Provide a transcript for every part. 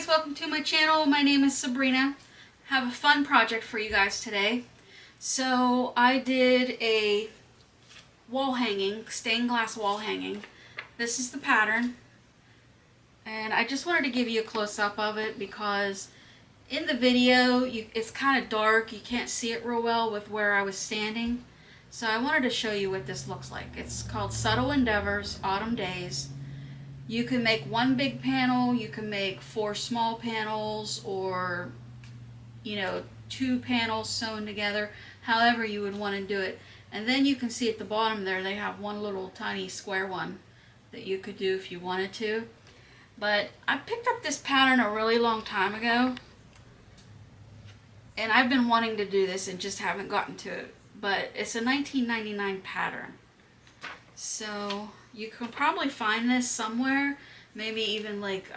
guys, welcome to my channel. My name is Sabrina. I have a fun project for you guys today. So I did a wall hanging, stained glass wall hanging. This is the pattern. And I just wanted to give you a close-up of it because in the video it's kind of dark. You can't see it real well with where I was standing. So I wanted to show you what this looks like. It's called Subtle Endeavors, Autumn Days. You can make one big panel, you can make 4 small panels, or, you know, 2 panels sewn together, however you would want to do it. And then you can see at the bottom there, they have one little tiny square one that you could do if you wanted to. But I picked up this pattern a really long time ago, and I've been wanting to do this and just haven't gotten to it. But it's a 1999 pattern. So you can probably find this somewhere, maybe even like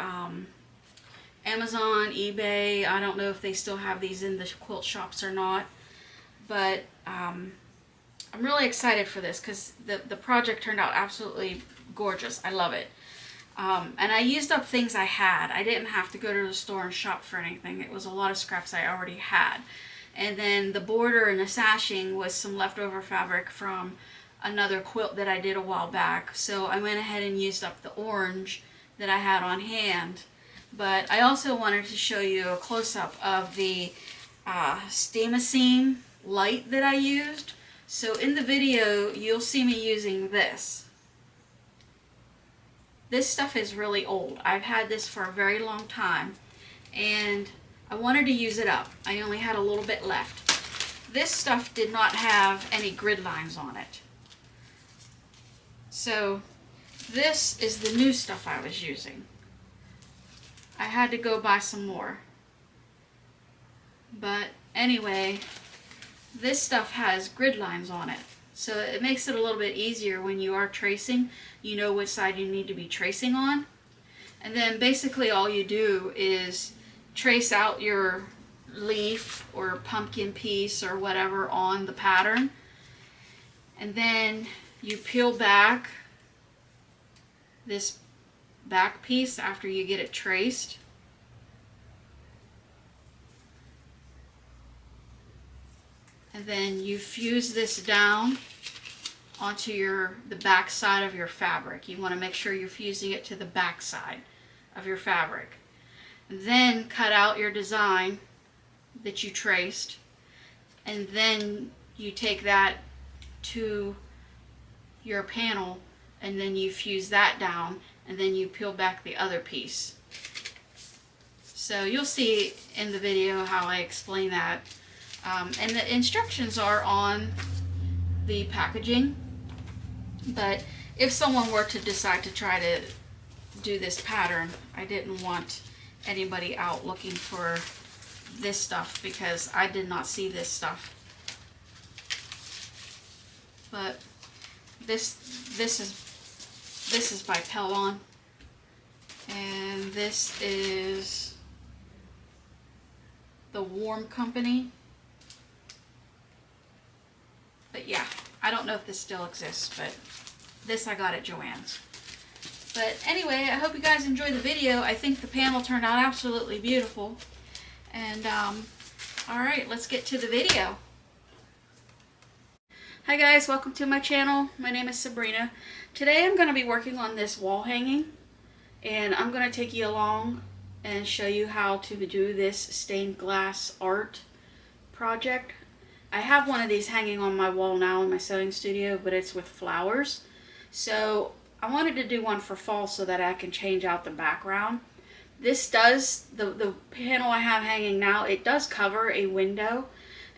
Amazon, eBay. I don't know if they still have these in the quilt shops or not, but I'm really excited for this because the project turned out absolutely gorgeous. I love it. And I used up things I had. I didn't have to go to the store and shop for anything. It was a lot of scraps I already had. And then the border and the sashing was some leftover fabric from another quilt that I did a while back. So I went ahead and used up the orange that I had on hand. But I also wanted to show you a close-up of the Steam LITE that I used. So in the video you'll see me using this. This stuff is really old. I've had this for a very long time and I wanted to use it up. I only had a little bit left. This stuff did not have any grid lines on it. So this is the new stuff I was using. I had to go buy some more. But anyway, this stuff has grid lines on it. So it makes it a little bit easier when you are tracing. You know which side you need to be tracing on. And then basically all you do is trace out your leaf or pumpkin piece or whatever on the pattern. And then you peel back this back piece after you get it traced. And then you fuse this down onto the back side of your fabric. You want to make sure you're fusing it to the back side of your fabric. And then cut out your design that you traced, and then you take that to your panel and then you fuse that down, and then you peel back the other piece. So you'll see in the video how I explain that. And the instructions are on the packaging, but if someone were to decide to try to do this pattern, I didn't want anybody out looking for this stuff because I did not see this stuff. But this is by PELLON, and this is the Warm Company. But yeah, I don't know if this still exists, but this I got at Joann's. But anyway, I hope you guys enjoyed the video. I think the panel turned out absolutely beautiful. And alright, let's get to the video. Hi guys, welcome to my channel. My name is Sabrina. Today I'm going to be working on this wall hanging, and I'm going to take you along and show you how to do this stained glass art project. I have one of these hanging on my wall now in my sewing studio, but it's with flowers. So I wanted to do one for fall so that I can change out the background. This does, the panel I have hanging now, it does cover a window,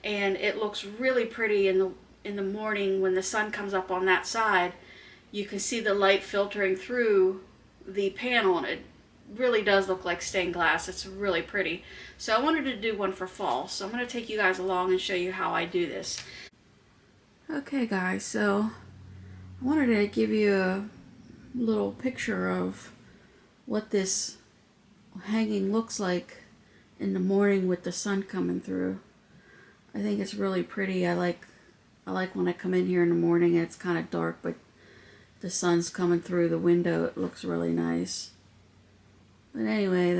and it looks really pretty in the morning when the sun comes up on that side. You can see the light filtering through the panel, and it really does look like stained glass. It's really pretty. So I wanted to do one for fall, so I'm going to take you guys along and show you how I do this. Okay guys, so I wanted to give you a little picture of what this hanging looks like in the morning with the sun coming through. I think it's really pretty. I like when I come in here in the morning and it's kind of dark, but the sun's coming through the window. It looks really nice. But anyway,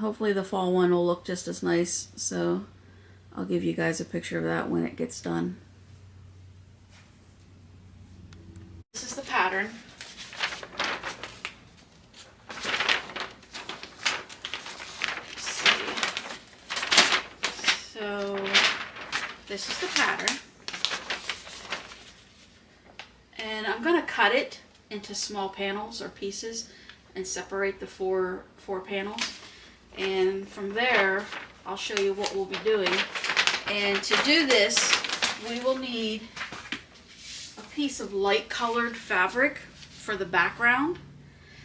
hopefully the fall one will look just as nice, so I'll give you guys a picture of that when it gets done. This is the pattern. Let's see. So this is the pattern. And I'm going to cut it into small panels or pieces and separate the four panels. And from there, I'll show you what we'll be doing. And to do this, we will need a piece of light colored fabric for the background.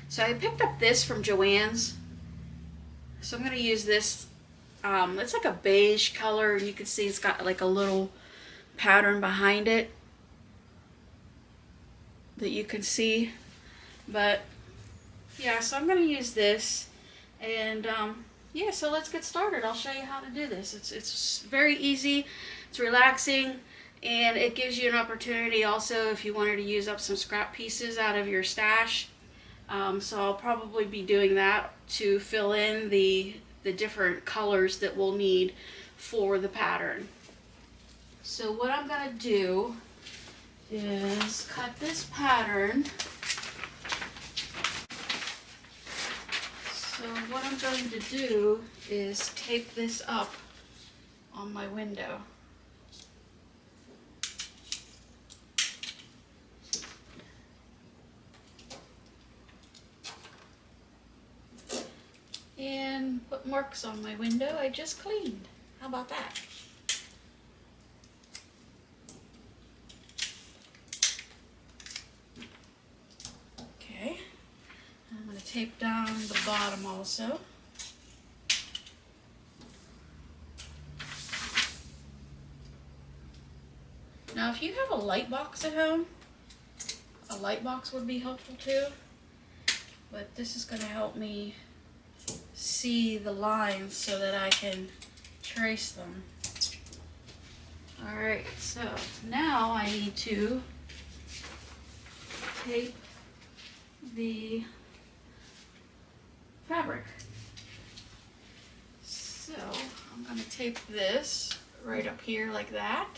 So I picked up this from Joann's. So I'm going to use this. It's like a beige color, and you can see it's got like a little pattern behind it that you can see. But yeah, so I'm going to use this, and yeah, so let's get started. I'll show you how to do this. It's very easy, it's relaxing, and it gives you an opportunity also if you wanted to use up some scrap pieces out of your stash. So I'll probably be doing that to fill in the different colors that we'll need for the pattern. So what I'm going to do is cut this pattern. So what I'm going to do is tape this up on my window. And put marks on my window I just cleaned. How about that? Okay. I'm going to tape down the bottom also. Now if you have a light box at home, a light box would be helpful too. But this is going to help me see the lines so that I can trace them. Alright, so now I need to tape the fabric. So I'm going to tape this right up here like that.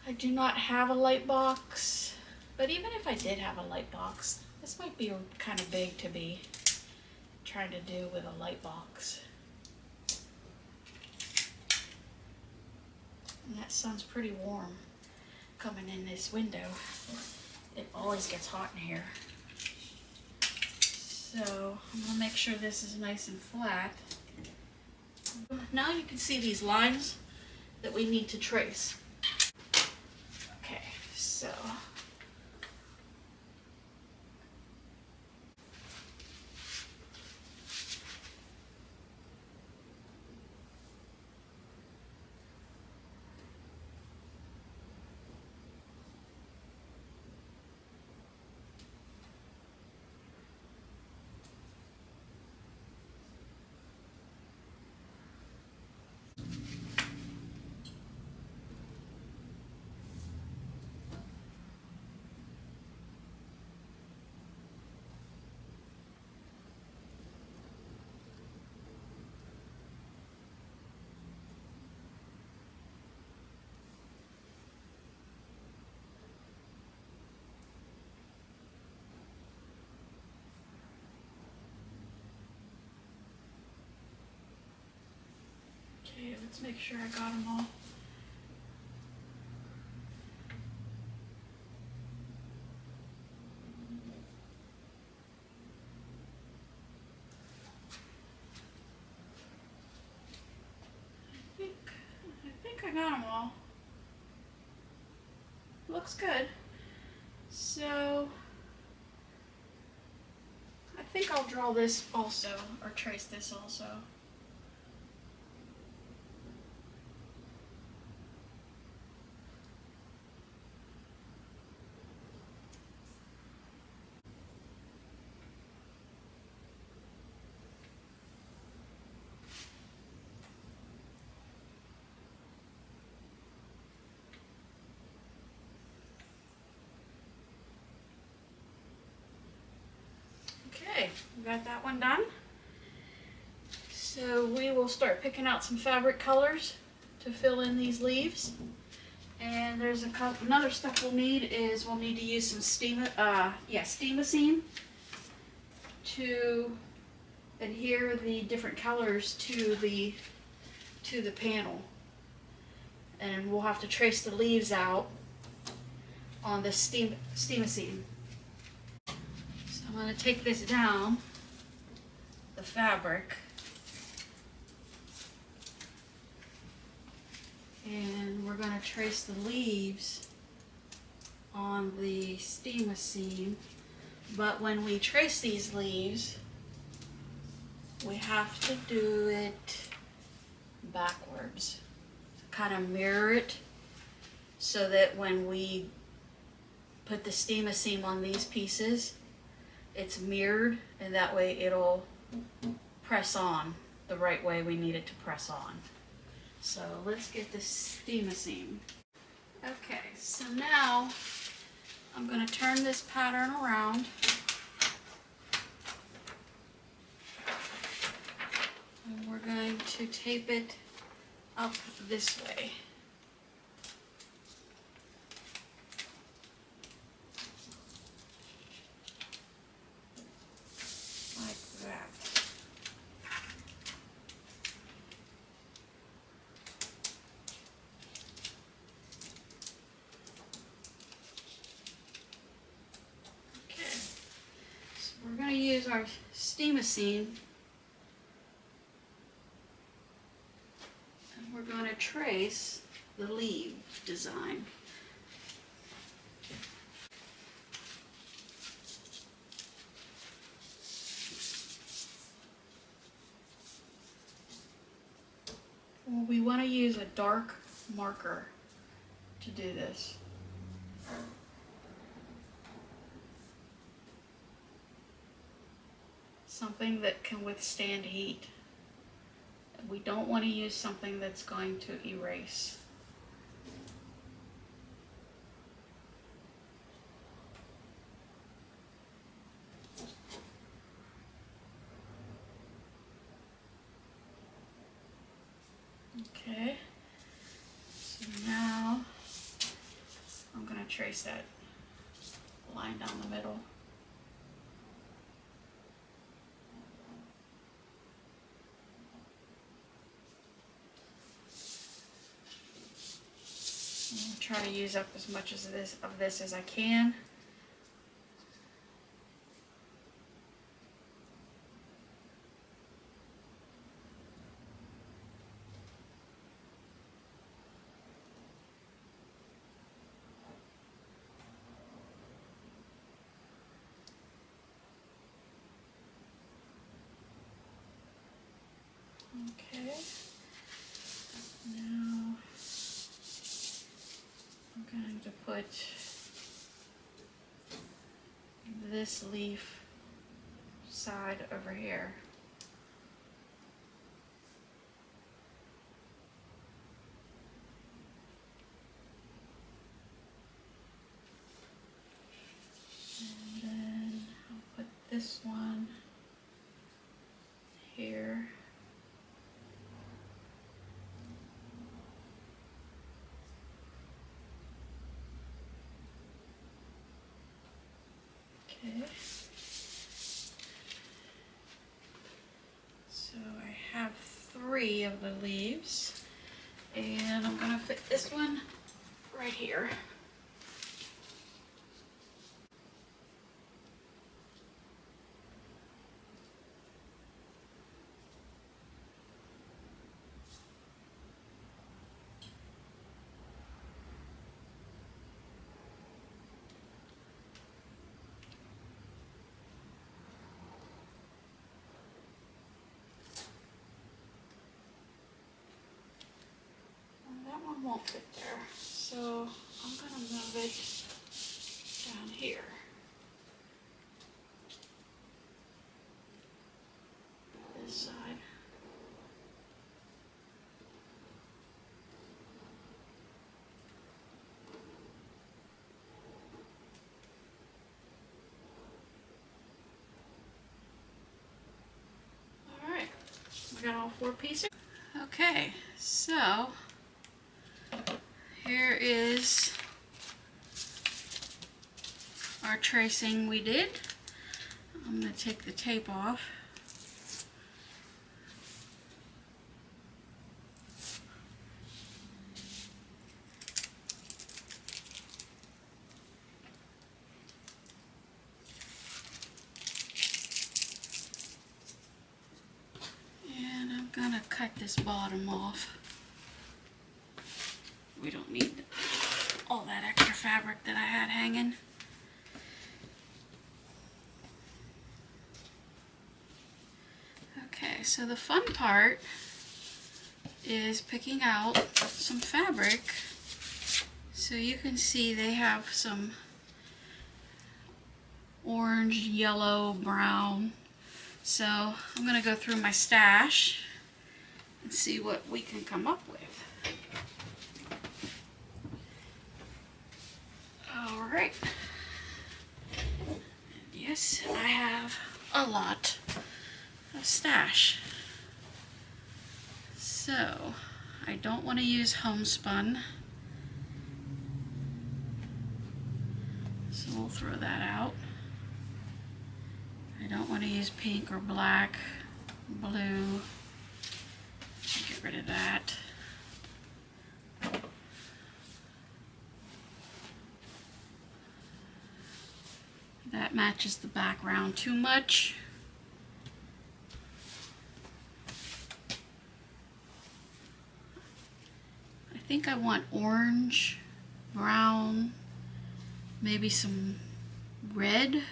I do not have a light box, but even if I did have a light box, this might be kind of big to be trying to do with a light box. And that sounds pretty warm coming in this window. It always gets hot in here. So I'm going to make sure this is nice and flat. Now you can see these lines that we need to trace. Okay, so okay, let's make sure I got them all. I think I got them all. Looks good. So I think I'll draw this also, or trace this also. Okay, got that one done. So we will start picking out some fabric colors to fill in these leaves. And there's another stuff we'll need is we'll need to use some steam-a-seam to adhere the different colors to the panel. And we'll have to trace the leaves out on the steam-a-seam. So I'm going to take this down, the fabric, and we're going to trace the leaves on the steam-a-seam. But when we trace these leaves, we have to do it backwards, kind of mirror it, so that when we put the steam-a-seam on these pieces, it's mirrored, and that way it'll press on the right way we need it to press on. So let's get the steam-a-seam. Okay, so now I'm going to turn this pattern around. And we're going to tape it up this way. Like that. Okay, so we're going to use our steam-a-seam. We're going to trace the leaf design. Well, we want to use a dark marker to do this. Something that can withstand heat. We don't want to use something that's going to erase. Okay, so now I'm going to trace that line down the middle. I'll try to use up as much of this as I can. Okay, now I'm going to put this leaf side over here. And then I'll put this one here. Okay, so I have 3 of the leaves, and I'm going to fit this one right here. That one won't fit there, so I'm going to move it down here. This side. I got all 4 pieces. Okay, so here is our tracing we did. I'm going to take the tape off. And I'm going to cut this bottom off. We don't need all that extra fabric that I had hanging. Okay, so the fun part is picking out some fabric. So you can see they have some orange, yellow, brown. So I'm going to go through my stash and see what we can come up with. Alright. Yes, I have a lot of stash. So I don't want to use homespun. So we'll throw that out. I don't want to use pink or black, blue. Get rid of that. That matches the background too much. I think I want orange, brown, maybe some red.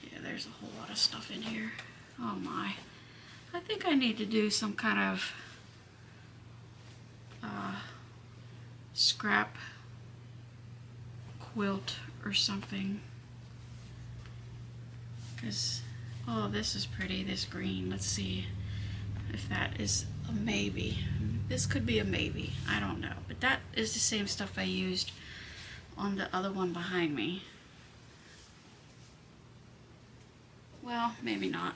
Yeah, there's a whole lot of stuff in here. Oh my. I think I need to do some kind of scrap quilt or something. Because, oh, this is pretty, this green. Let's see if that is a maybe. This could be a maybe, I don't know. But that is the same stuff I used on the other one behind me. Well, maybe not.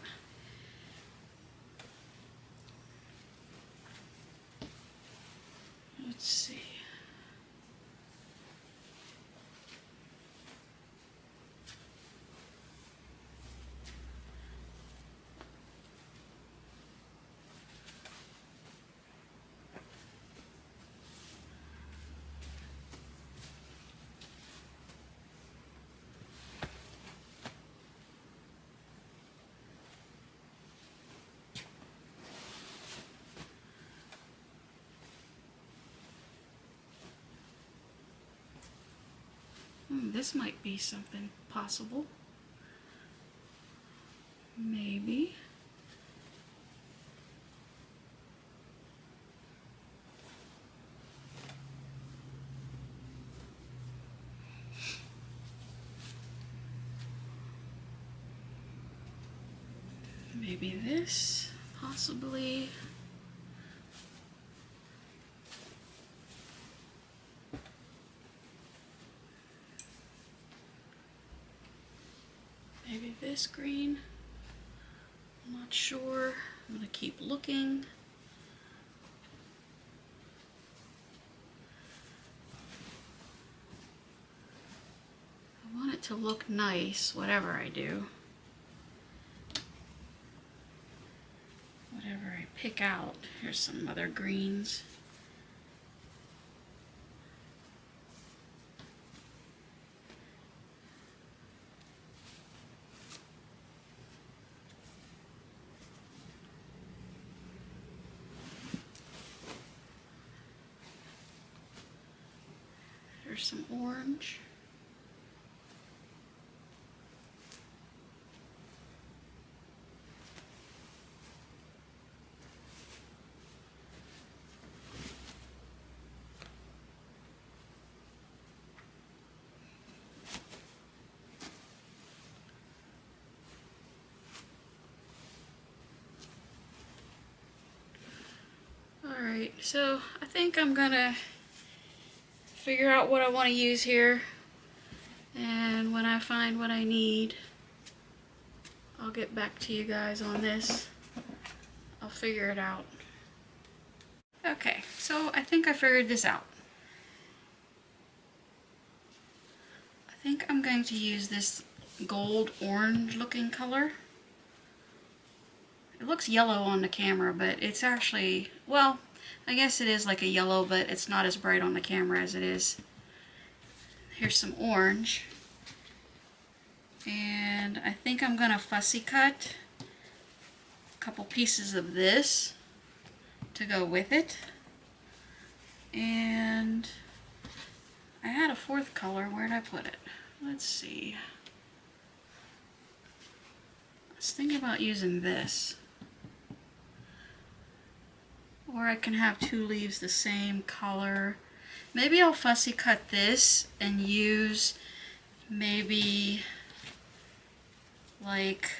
Let's see. This might be something possible. Maybe. Maybe this, possibly. Maybe this green. I'm not sure. I'm gonna keep looking. I want it to look nice, whatever I do. Whatever I pick out. Here's some other greens. There's some orange. Alright, so I think I'm gonna figure out what I want to use here, and when I find what I need, I'll get back to you guys on this. I'll figure it out. Okay, so I think I figured this out. I think I'm going to use this gold orange looking color. It looks yellow on the camera, but it's actually, well, I guess it is like a yellow, but it's not as bright on the camera as it is. Here's some orange. And I think I'm going to fussy cut a couple pieces of this to go with it. And I had a fourth color. Where'd I put it? Let's see. I was thinking about using this. Or I can have two leaves the same color. Maybe I'll fussy cut this and use maybe like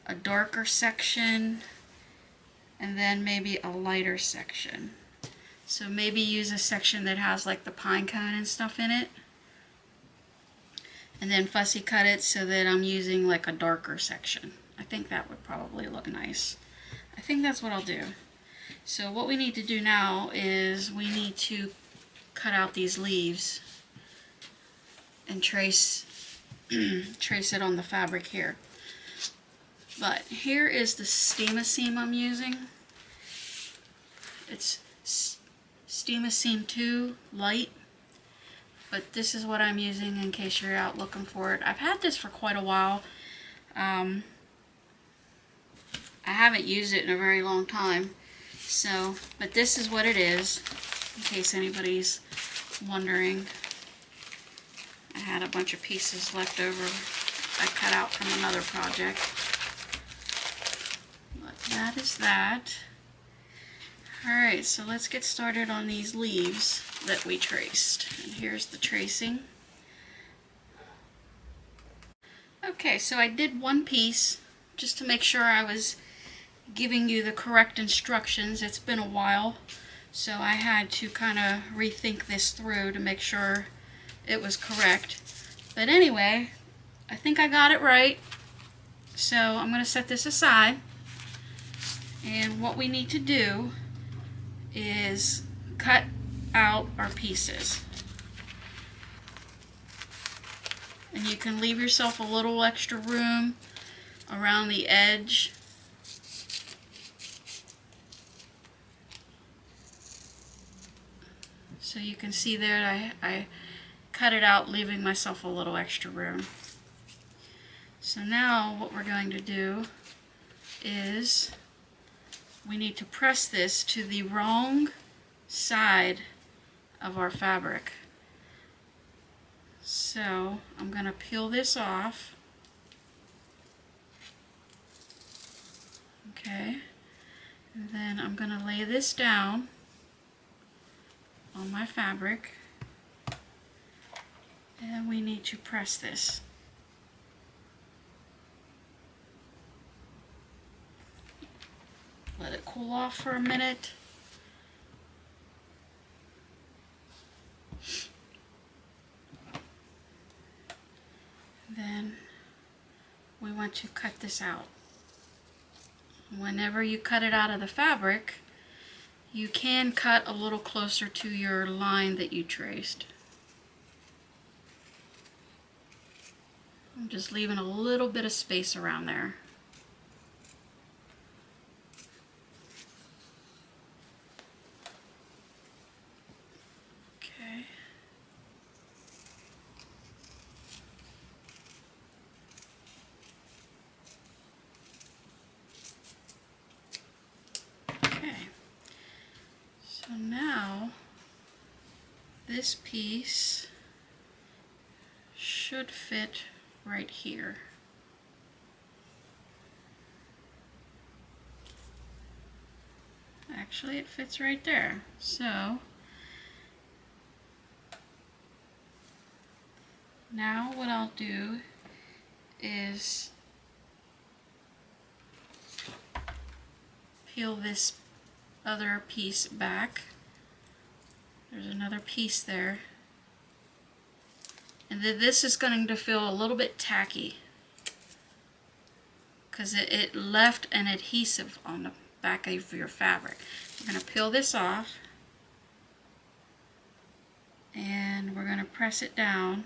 a darker section and then maybe a lighter section. So maybe use a section that has like the pine cone and stuff in it, and then fussy cut it so that I'm using like a darker section. I think that would probably look nice. I think that's what I'll do. So what we need to do now is we need to cut out these leaves and trace it on the fabric here. But here is the Steam-A-Seam I'm using. It's Steam-A-Seam 2 LITE, but this is what I'm using in case you're out looking for it. I've had this for quite a while. I haven't used it in a very long time, so, but this is what it is, in case anybody's wondering. I had a bunch of pieces left over I cut out from another project. But that is that. Alright, so let's get started on these leaves that we traced. And here's the tracing. Okay, so I did one piece just to make sure I was giving you the correct instructions. It's been a while, so I had to kind of rethink this through to make sure it was correct. But anyway, I think I got it right. So I'm going to set this aside. And what we need to do is cut out our pieces. And you can leave yourself a little extra room around the edge. So you can see there I cut it out, leaving myself a little extra room. So now what we're going to do is we need to press this to the wrong side of our fabric. So I'm going to peel this off. Okay, and then I'm going to lay this down on my fabric, and we need to press this. Let it cool off for a minute. Then we want to cut this out. Whenever you cut it out of the fabric, you can cut a little closer to your line that you traced. I'm just leaving a little bit of space around there. Okay. Okay. So now this piece should fit right here. Actually, it fits right there. So now what I'll do is peel this other piece back. There's another piece there. And then this is going to feel a little bit tacky. because it left an adhesive on the back of your fabric. We're going to peel this off, and we're going to press it down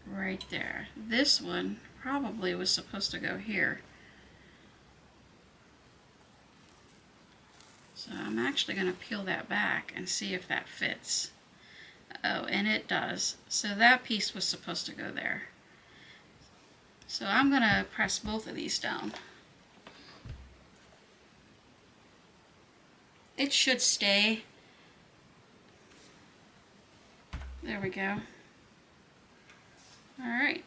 right there. This one probably was supposed to go here. So I'm actually going to peel that back and see if that fits. Oh, and it does. So that piece was supposed to go there. So I'm going to press both of these down. It should stay. There we go. Alright.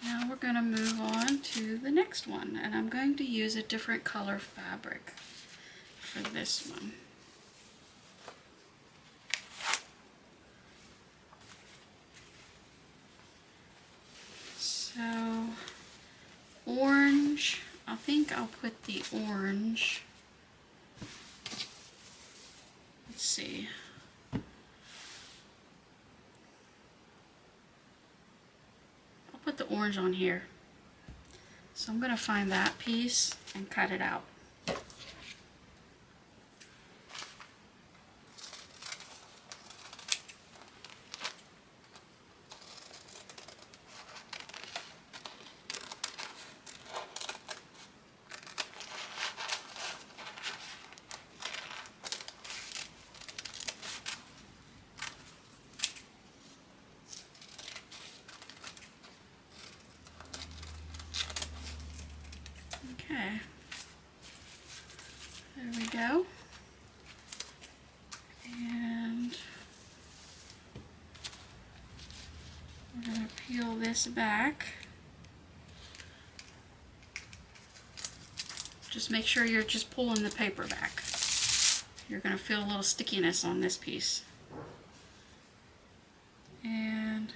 Now we're going to move on to the next one, and I'm going to use a different color fabric for this one. So, orange, I think I'll put the orange, let's see. I'll put the orange on here. So I'm going to find that piece and cut it out. Okay, there we go. And we're going to peel this back. Just make sure you're just pulling the paper back. You're going to feel a little stickiness on this piece. And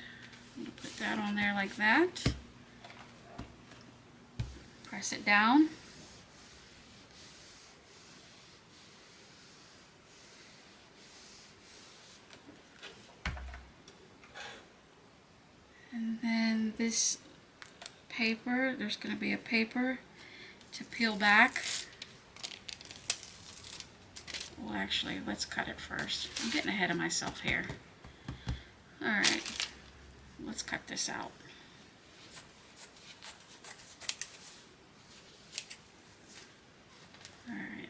I'm going to put that on there like that. Press it down. And then this paper, there's going to be a paper to peel back. Well, actually, let's cut it first. I'm getting ahead of myself here. Alright, let's cut this out. Alright.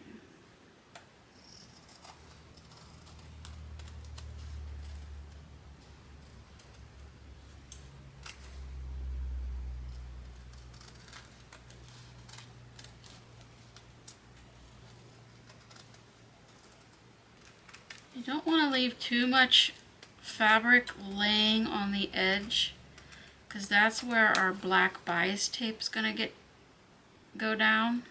You don't want to leave too much fabric laying on the edge, because that's where our black bias tape is going to go down.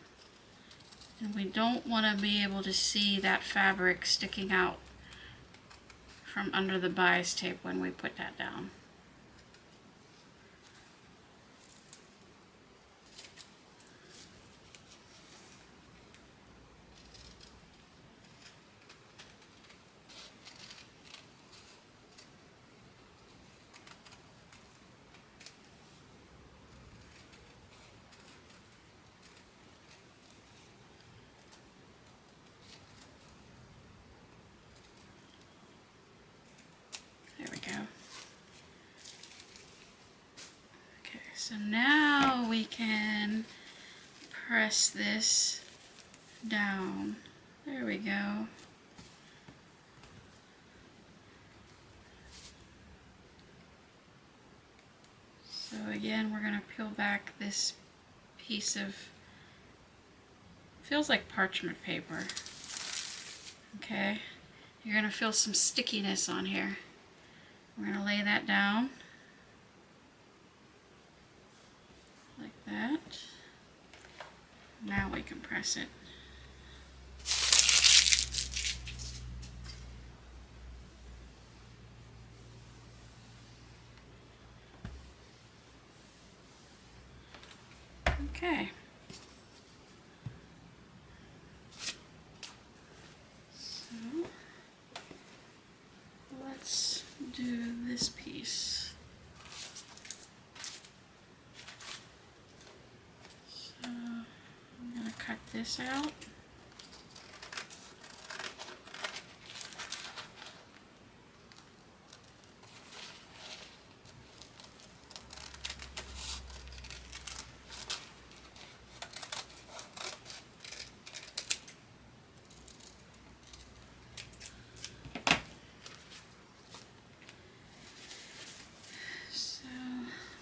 And we don't want to be able to see that fabric sticking out from under the bias tape when we put that down. There we go. Okay, so now we can press this down. There we go. So again, we're going to peel back this piece of, feels like parchment paper. Okay, you're going to feel some stickiness on here. We're going to lay that down like that. Now we can press it. Okay. So let's do this piece. this out.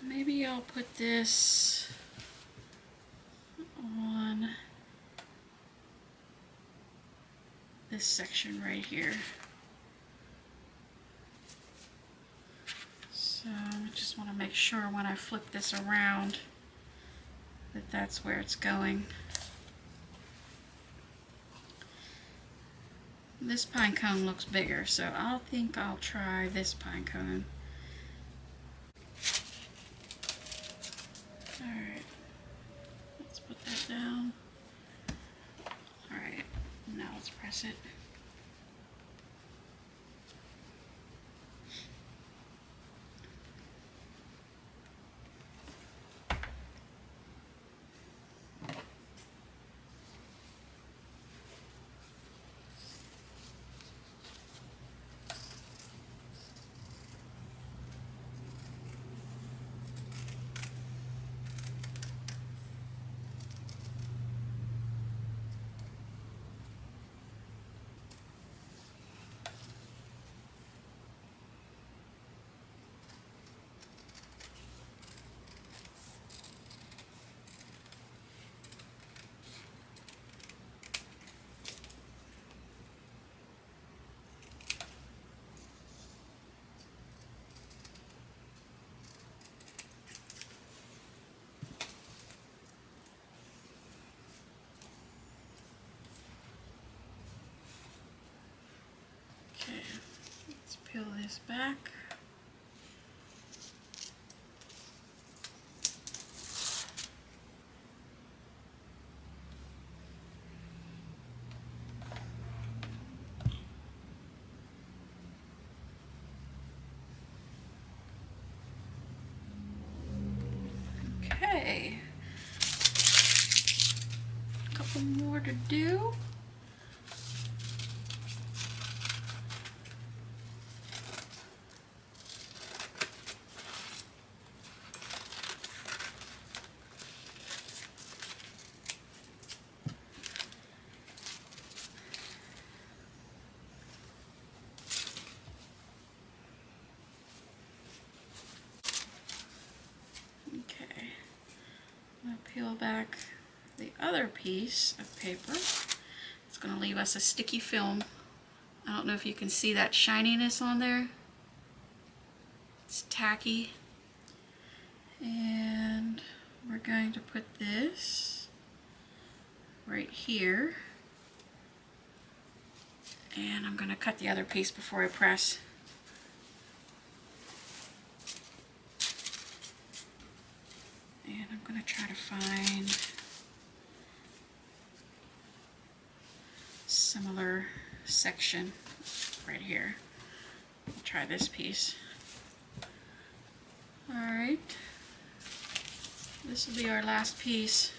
Maybe I'll put this on this section right here. So I just want to make sure when I flip this around that that's where it's going. This pine cone looks bigger, so I think I'll try this pine cone. Alright, let's put that down. Alright, now let's press it. Okay, let's peel this back. Okay, a couple more to do. Okay, I'm going to peel back the other piece of paper. It's going to leave us a sticky film. I don't know if you can see that shininess on there. It's tacky. And we're going to put this right here. And I'm going to cut the other piece before I press. And I'm going to try to find similar section right here. I'll try this piece. Alright, this will be our last piece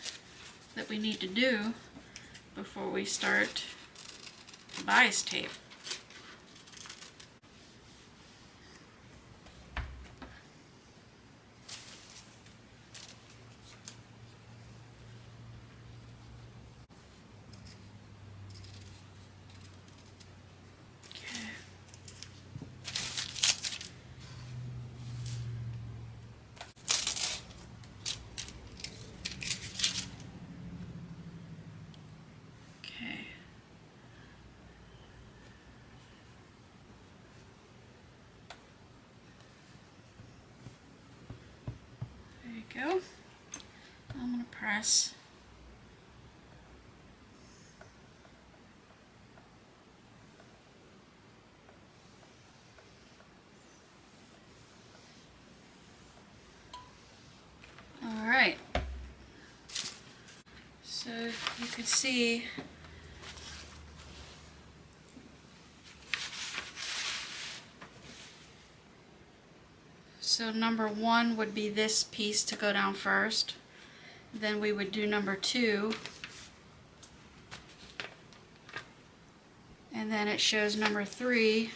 that we need to do before we start the bias tape. Go. I'm going to press. All right. So you can see so number one would be this piece to go down first. Then we would do number two and then it shows number 3,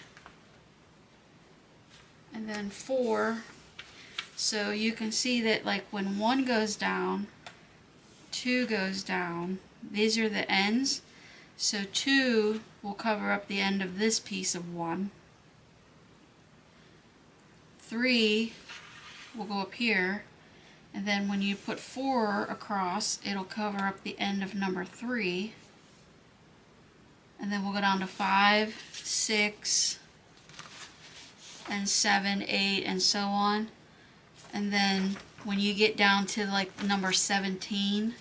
and then 4. So you can see that like when 1 goes down, 2 goes down. These are the ends. So 2 will cover up the end of this piece of 1. 3 will go up here, and then when you put 4 across, it'll cover up the end of number 3. And then we'll go down to 5, 6, and 7, 8, and so on. And then when you get down to like number 17,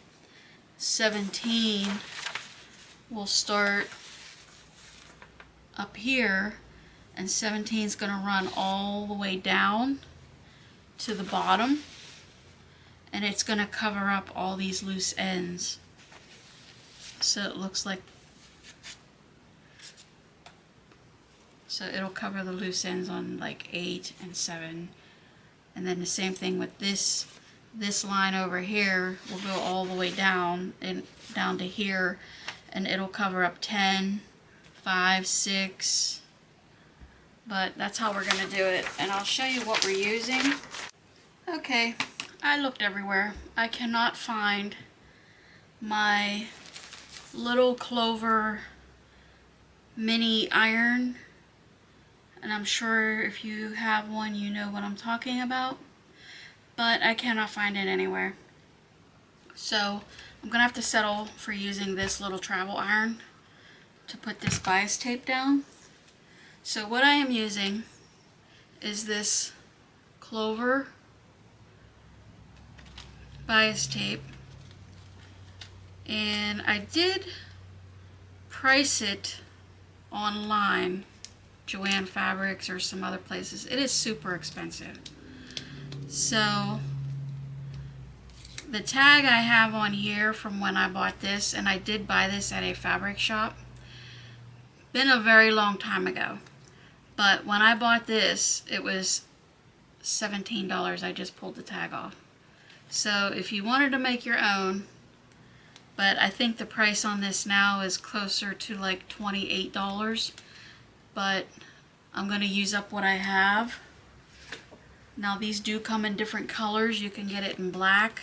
17 will start up here, and 17 is going to run all the way down to the bottom, and it's going to cover up all these loose ends. So it looks like, so it'll cover the loose ends on like 8 and 7. And then the same thing with this line over here will go all the way down and down to here, and it'll cover up 10, 5, 6. But that's how we're going to do it, and I'll show you what we're using. Okay, I looked everywhere. I cannot find my little Clover mini iron, and I'm sure if you have one you know what I'm talking about, but I cannot find it anywhere. So I'm gonna have to settle for using this little travel iron to put this bias tape down. So what I am using is this Clover bias tape, and I did price it online, Joann Fabrics or some other places. It is super expensive. So the tag I have on here from when I bought this, and I did buy this at a fabric shop, been a very long time ago, but when I bought this it was $17. I just pulled the tag off. So if you wanted to make your own, but I think the price on this now is closer to like $28, but I'm going to use up what I have. Now these do come in different colors. You can get it in black.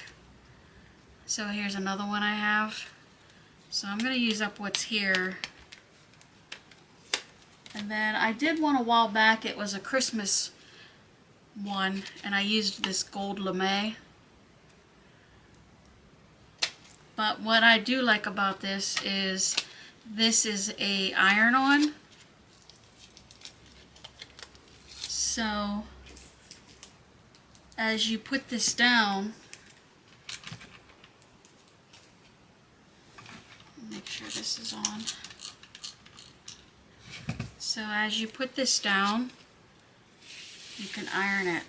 So here's another one I have. So I'm going to use up what's here. And then I did one a while back. It was a Christmas one, and I used this gold lame. But what I do like about this is a iron-on. So as you put this down, make sure this is on. So as you put this down, you can iron it,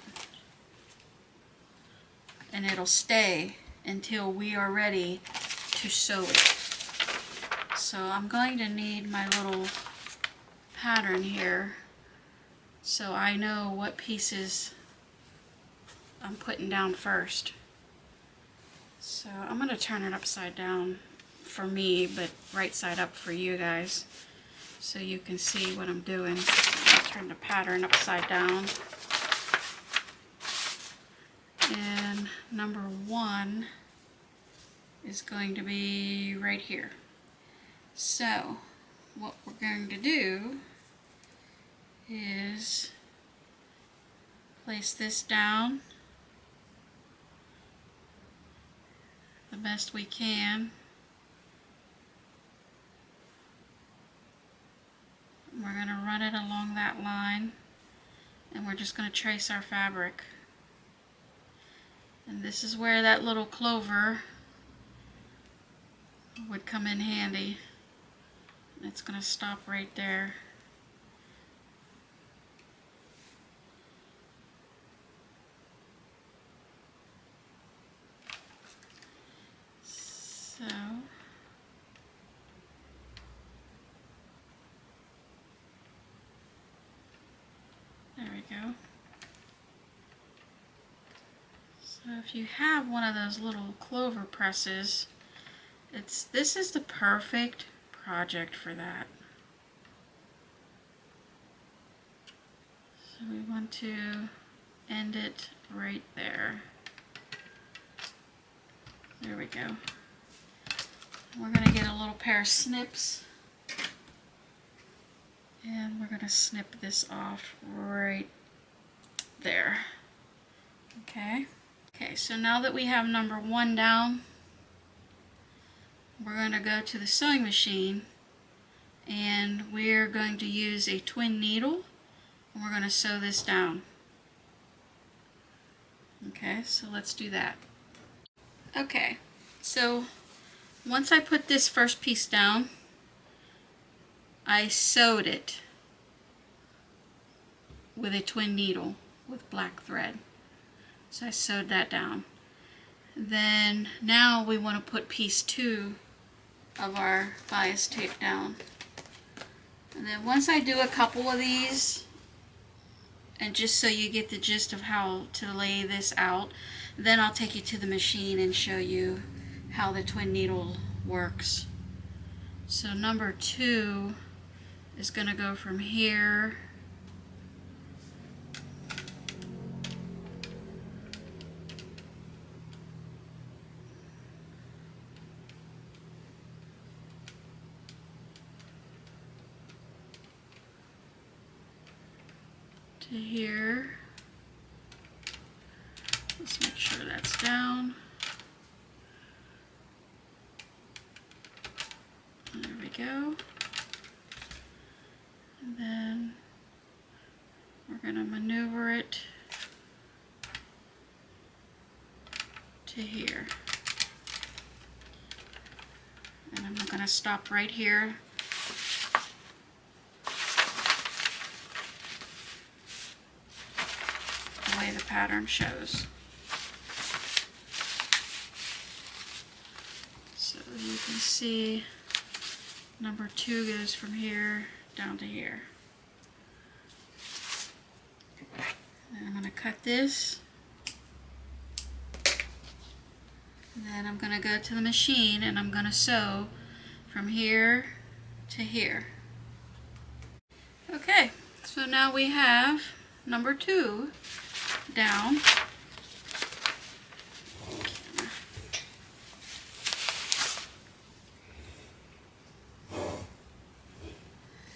and it'll stay until we are ready to sew it. So I'm going to need my little pattern here so I know what pieces I'm putting down first. So I'm going to turn it upside down for me, but right side up for you guys, so you can see what I'm doing. I'll turn the pattern upside down. And number 1 is going to be right here. So what we're going to do is place this down the best we can. We're going to run it along that line, and we're just going to trace our fabric. And this is where that little clover would come in handy. It's going to stop right there. So there we go. So if you have one of those little clover presses, this is the perfect project for that. we want to end it right there. There we go. We're going to get a little pair of snips, and we're going to snip this off right there. Okay. Okay, so now that we have number 1 down, we're going to go to the sewing machine, and we're going to use a twin needle, and we're going to sew this down. Okay, so let's do that. Okay, so once I put this first piece down, I sewed it with a twin needle with black thread. So I sewed that down. Then now we want to put piece 2 of our bias tape down. And then once I do a couple of these, and just so you get the gist of how to lay this out, then I'll take you to the machine and show you how the twin needle works. So number 2 is going to go from here to here. Let's make sure that's down. There we go. And then we're going to maneuver it to here. And I'm going to stop right here. The way the pattern shows. So you can see number 2 goes from here down to here. And I'm going to cut this. And then I'm going to go to the machine and I'm going to sew from here to here. Okay, so now we have number 2 down.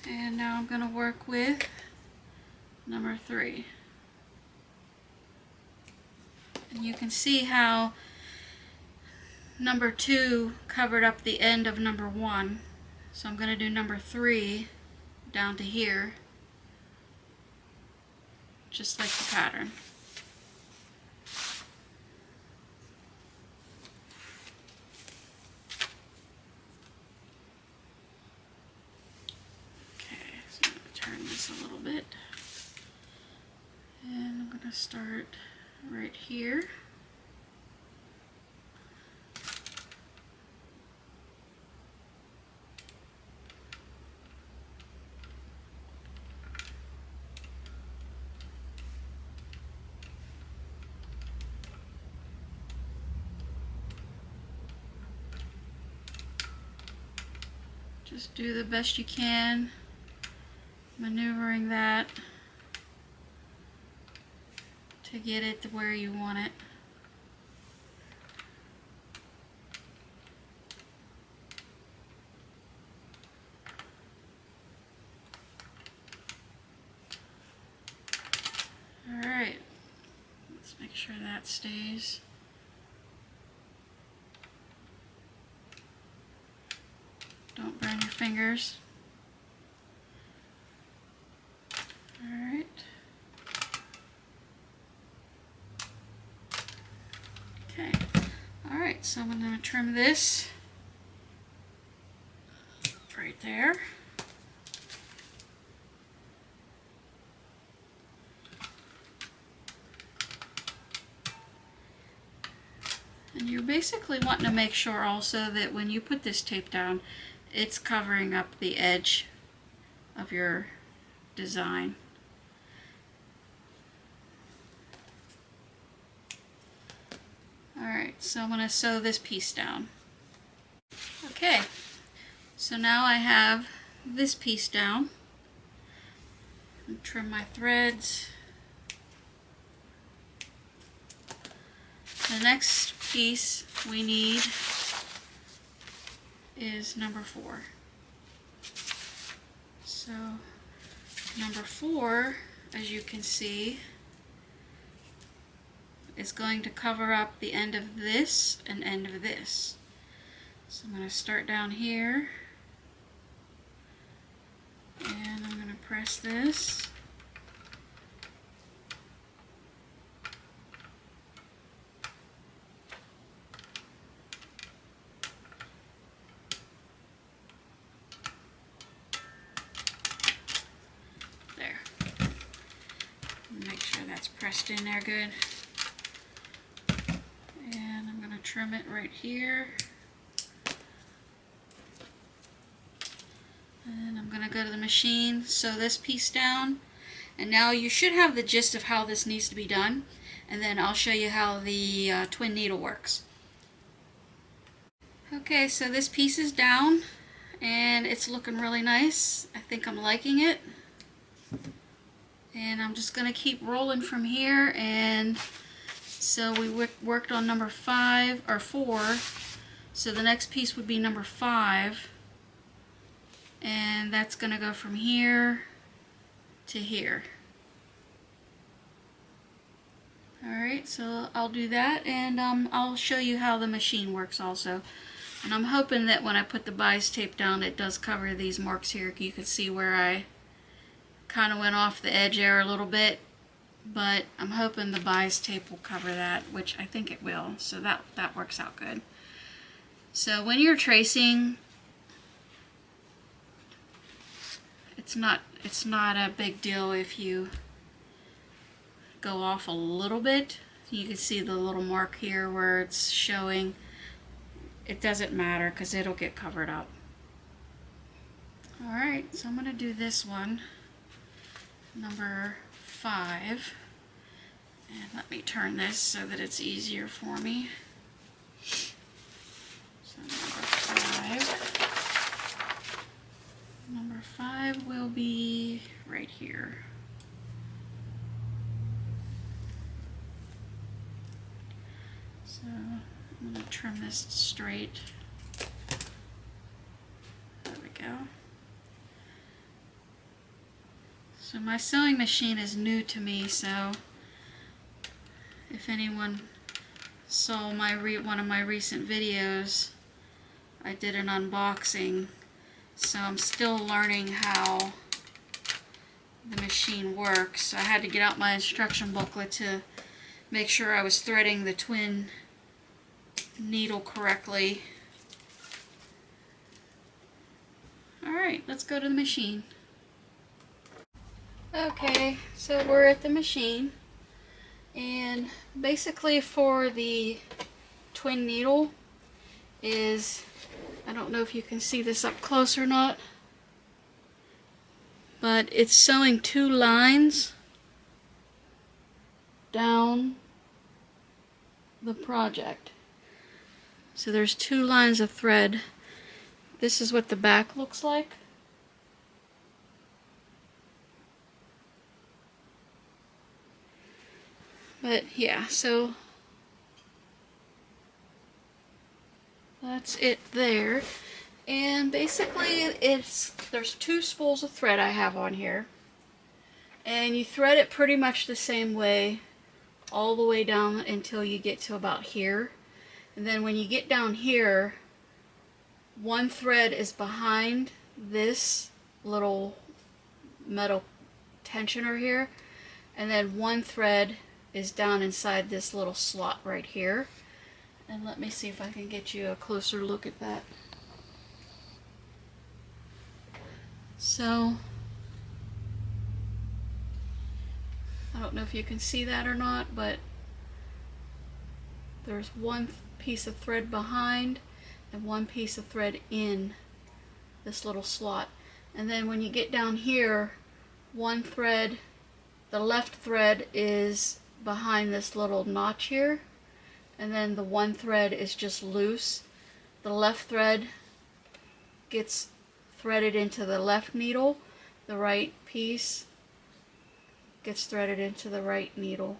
And now I'm going to work with number 3. And you can see how number 2 covered up the end of number 1. So I'm going to do number 3 down to here, just like the pattern. A little bit, and I'm going to start right here. Just do the best you can, maneuvering that to get it to where you want it. Alright, let's make sure that stays. Don't burn your fingers. Alright. Okay. Alright, so I'm going to trim this right there. And you're basically wanting to make sure also that when you put this tape down, it's covering up the edge of your design. Alright, so I'm going to sew this piece down. Okay, so now I have this piece down. Trim my threads the next piece we need is number 4. So number 4, as you can see, is going to cover up the end of this and end of this. So I'm going to start down here, and I'm going to press this. There. Make sure that's pressed in there good. And I'm going to trim it right here. And I'm going to go to the machine, sew this piece down. And now you should have the gist of how this needs to be done. And then I'll show you how the twin needle works. Okay, so this piece is down and it's looking really nice. I think I'm liking it. And I'm just going to keep rolling from here. And so we worked on number 5 or 4. So the next piece would be number 5. And that's going to go from here to here. Alright, so I'll do that, and I'll show you how the machine works also. And I'm hoping that when I put the bias tape down, it does cover these marks here. You can see where I kind of went off the edge there a little bit, but I'm hoping the bias tape will cover that, which I think it will, so that works out good. So when you're tracing, it's not a big deal if you go off a little bit. You can see the little mark here where it's showing. It doesn't matter because it'll get covered up. Alright, so I'm going to do this one, number 5. And let me turn this so that it's easier for me. So number 5. Number 5 will be right here. So I'm going to trim this straight. There we go. So my sewing machine is new to me, so if anyone saw my one of my recent videos, I did an unboxing. So I'm still learning how the machine works. I had to get out my instruction booklet to make sure I was threading the twin needle correctly. Alright, let's go to the machine. Okay, so we're at the machine, and basically for the twin needle is, I don't know if you can see this up close or not, but it's sewing 2 lines down the project. So there's 2 lines of thread. This is what the back looks like. But yeah, so that's it there. And basically there's 2 spools of thread I have on here. And you thread it pretty much the same way all the way down until you get to about here. And then when you get down here, 1 thread is behind this little metal tensioner here, and then 1 thread is down inside this little slot right here. And let me see if I can get you a closer look at that. So I don't know if you can see that or not, but there's 1 piece of thread behind and 1 piece of thread in this little slot. And then when you get down here, 1 thread, the left thread is behind this little notch here, and then the 1 thread is just loose. The left thread gets threaded into the left needle, the right piece gets threaded into the right needle.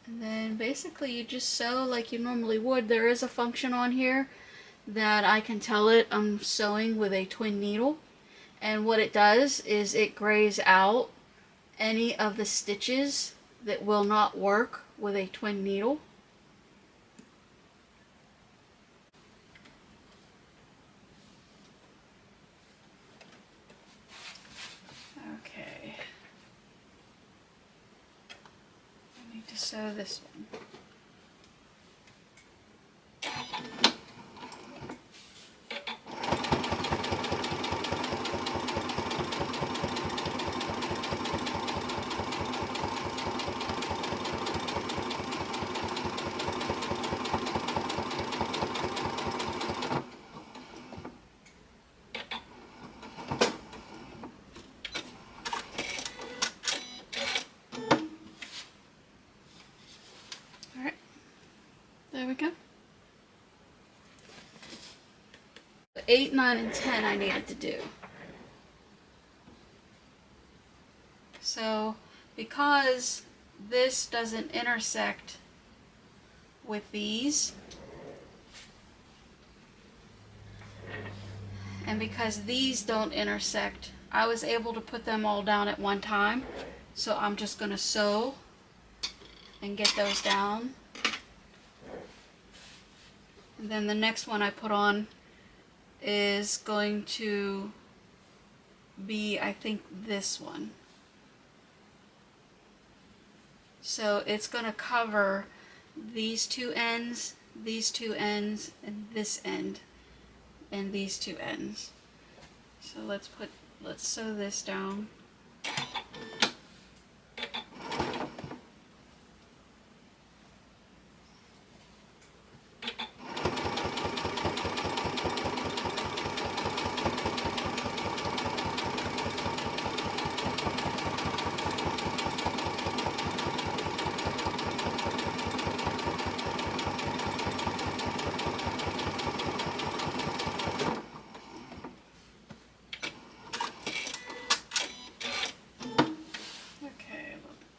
And then basically you just sew like you normally would. There is a function on here that I can tell it I'm sewing with a twin needle. And what it does is it grays out any of the stitches that will not work with a twin needle. Okay. I need to sew this one. Alright, there we go. 8, 9, and 10 I needed to do. So because this doesn't intersect with these, and because these don't intersect, I was able to put them all down at one time. So I'm just going to sew and get those down. And then the next one I put on is going to be, I think, this one. So it's going to cover these two ends, and this end, and these two ends. So let's sew this down.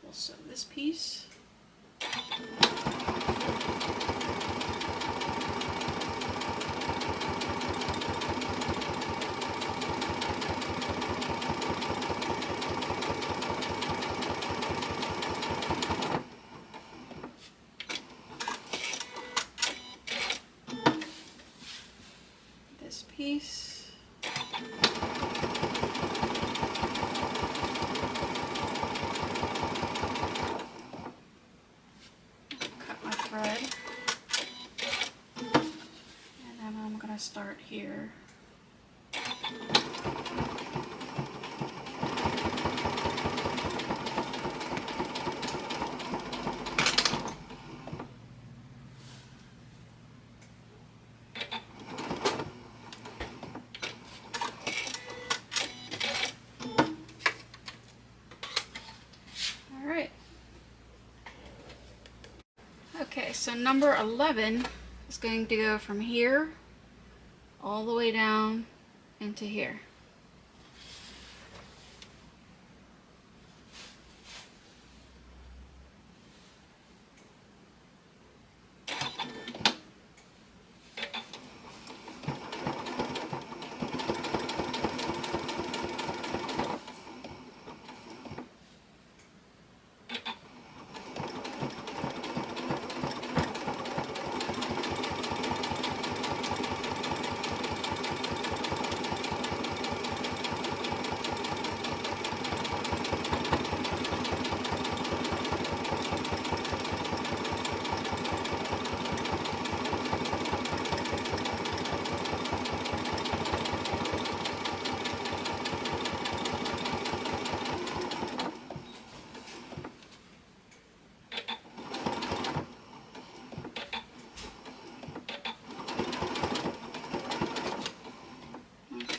We'll sew this piece. This piece. Start here. All right. Okay, so number 11 is going to go from here all the way down into here.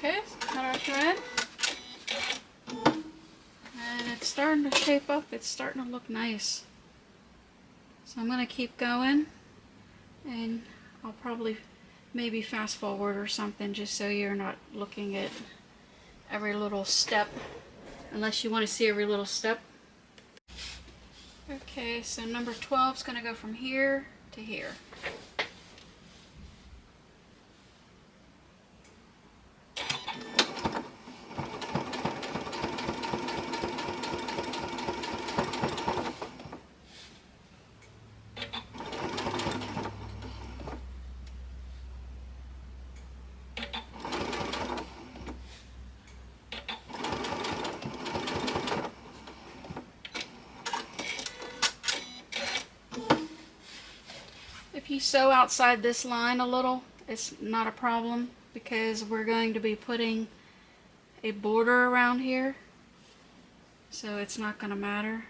Okay, cut our thread. And it's starting to shape up. It's starting to look nice. So I'm going to keep going. And I'll probably maybe fast forward or something just so you're not looking at every little step. Unless you want to see every little step. Okay, so number 12 is going to go from here to here. If you sew outside this line a little, it's not a problem because we're going to be putting a border around here, so it's not going to matter.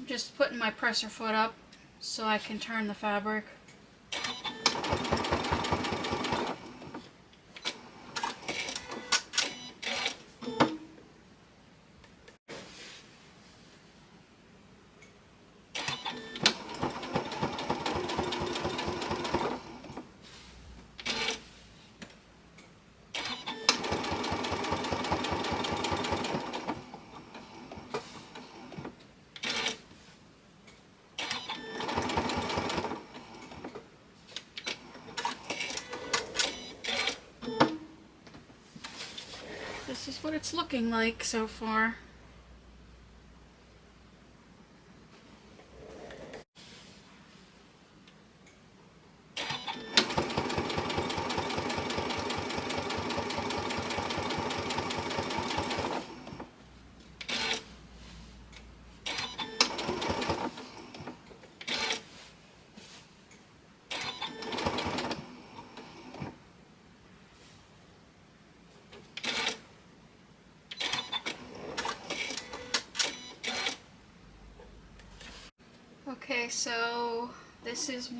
Just putting my presser foot up so I can turn the fabric. This is what it's looking like so far. Okay, so this is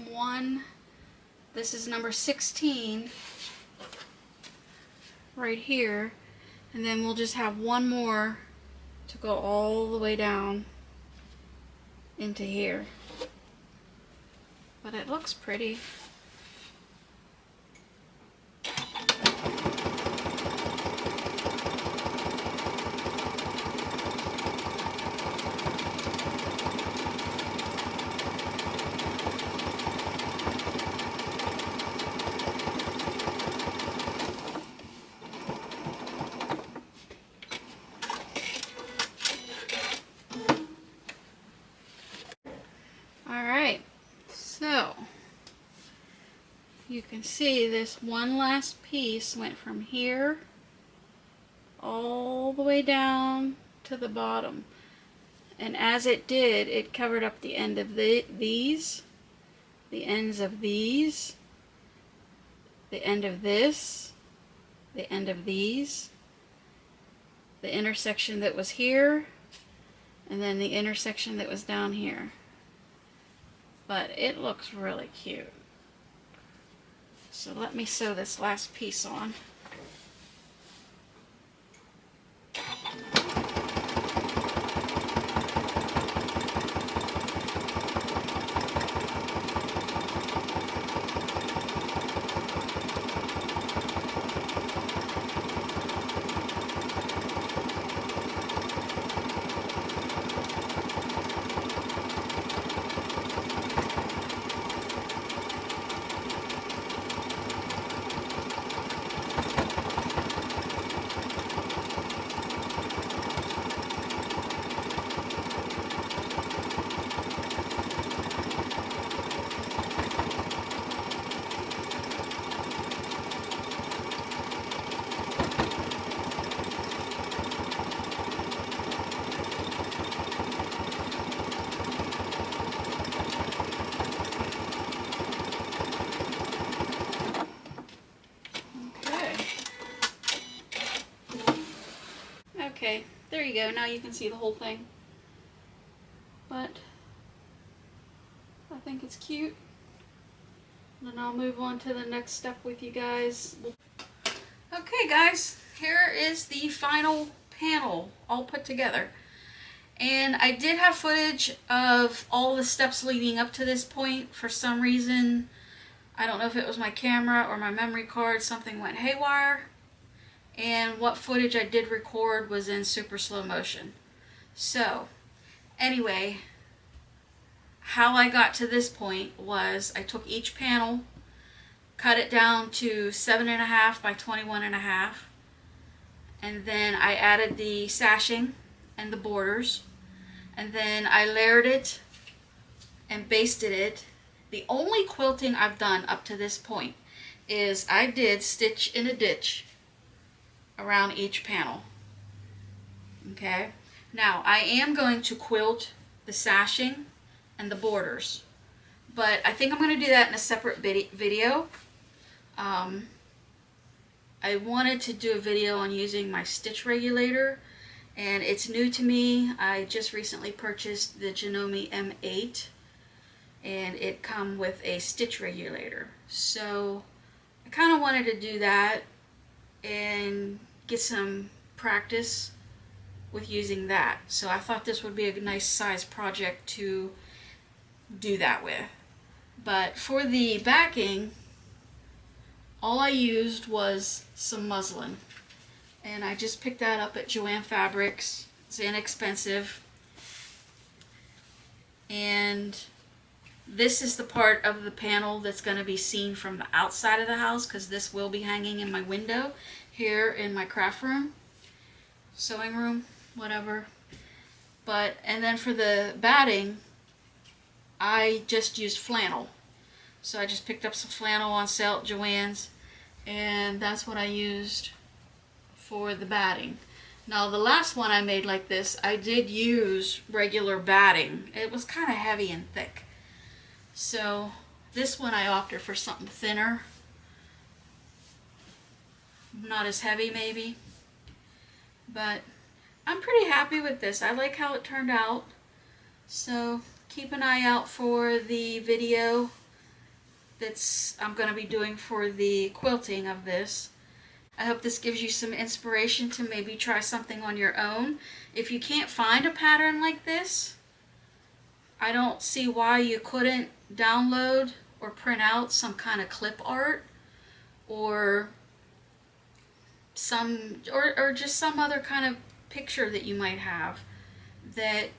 number 16 right here, and then we'll just have one more to go all the way down into here. But it looks pretty. Alright, so you can see this one last piece went from here all the way down to the bottom, and as it did, it covered up the end of these, the ends of these, the end of this, the end of these, the intersection that was here, and then the intersection that was down here. But it looks really cute. So let me sew this last piece on. Okay, there you go. Now you can see the whole thing. But I think it's cute. And then I'll move on to the next step with you guys. Okay guys, here is the final panel all put together. And I did have footage of all the steps leading up to this point. For some reason, I don't know if it was my camera or my memory card, something went haywire. And what footage I did record was in super slow motion. So, anyway, how I got to this point was I took each panel, cut it down to 7.5 by 21.5, and then I added the sashing and the borders, and then I layered it and basted it. The only quilting I've done up to this point is I did stitch in a ditch around each panel. Okay, now I am going to quilt the sashing and the borders, but I think I'm going to do that in a separate video. I wanted to do a video on using my stitch regulator, and it's new to me. I just recently purchased the Janome M8, and it comes with a stitch regulator, so I kind of wanted to do that and get some practice with using that. So I thought this would be a nice size project to do that with. But for the backing, all I used was some muslin, and I just picked that up at Joann Fabrics. It's inexpensive, and this is the part of the panel that's going to be seen from the outside of the house, because this will be hanging in my window here in my craft room, sewing room, whatever. And then for the batting, I just used flannel. So I just picked up some flannel on sale at Joann's, and that's what I used for the batting. Now the last one I made like this, I did use regular batting. It was kind of heavy and thick. So this one I opted for something thinner, not as heavy maybe, but I'm pretty happy with this. I like how it turned out. So keep an eye out for the video I'm going to be doing for the quilting of this. I hope this gives you some inspiration to maybe try something on your own. If you can't find a pattern like this, I don't see why you couldn't download or print out some kind of clip art, or just some other kind of picture that you might have that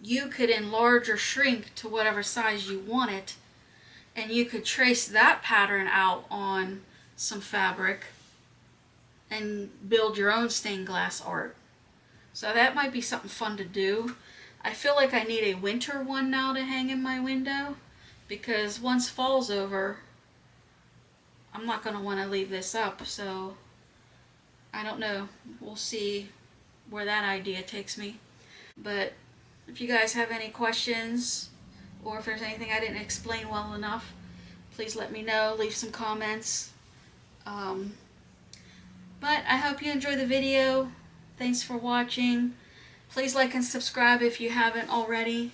you could enlarge or shrink to whatever size you want it, and you could trace that pattern out on some fabric and build your own stained glass art. So that might be something fun to do. I feel like I need a winter one now to hang in my window, because once fall's over, I'm not going to want to leave this up. So I don't know. We'll see where that idea takes me. But if you guys have any questions, or if there's anything I didn't explain well enough, please let me know. Leave some comments. But I hope you enjoy the video. Thanks for watching. Please like and subscribe if you haven't already.